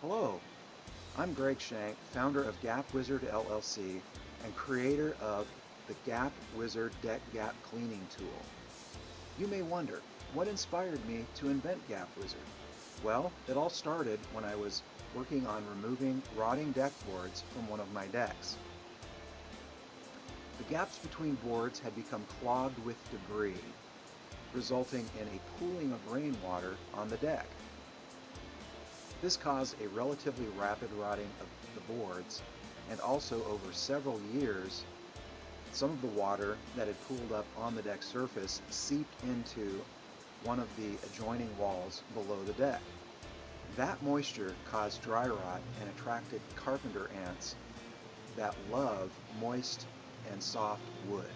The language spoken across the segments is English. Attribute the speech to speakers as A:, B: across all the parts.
A: Hello, I'm Greg Shank, founder of Gap Wizard LLC and creator of the Gap Wizard Deck Gap Cleaning Tool. You may wonder, what inspired me to invent Gap Wizard? Well, it all started when I was working on removing rotting deck boards from one of my decks. The gaps between boards had become clogged with debris, resulting in a pooling of rainwater on the deck. This caused a relatively rapid rotting of the boards, and also over several years, some of the water that had pooled up on the deck surface seeped into one of the adjoining walls below the deck. That moisture caused dry rot and attracted carpenter ants that love moist and soft wood.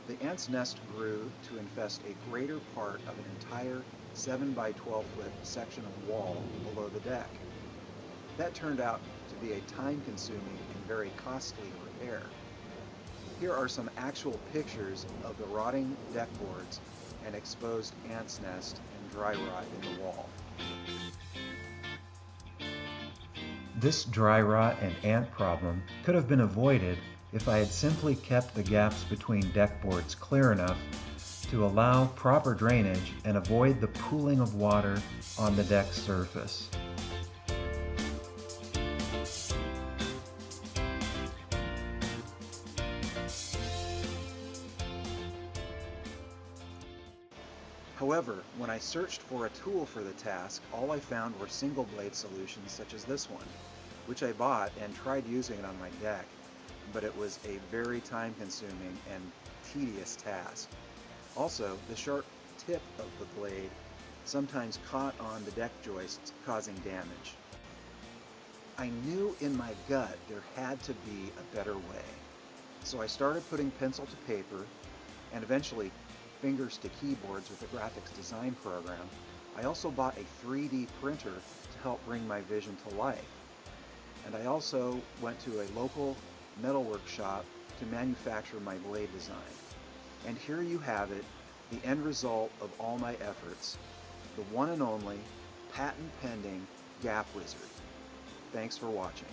A: The ant's nest grew to infest a greater part of an entire 7 by 12 foot section of wall below the deck. That turned out to be a time-consuming and very costly repair. Here are some actual pictures of the rotting deck boards and exposed ant's nest and dry rot in the wall. This dry rot and ant problem could have been avoided if I had simply kept the gaps between deck boards clear enough to allow proper drainage and avoid the pooling of water on the deck surface. However, when I searched for a tool for the task, all I found were single blade solutions such as this one, which I bought and tried using it on my deck, but it was a very time-consuming and tedious task. Also, the sharp tip of the blade sometimes caught on the deck joists, causing damage. I knew in my gut there had to be a better way, so I started putting pencil to paper and eventually fingers to keyboards with a graphics design program. I also bought a 3D printer to help bring my vision to life. And I also went to a local metalwork shop to manufacture my blade design. And here you have it, the end result of all my efforts, the one and only, patent-pending Gap Wizard. Thanks for watching.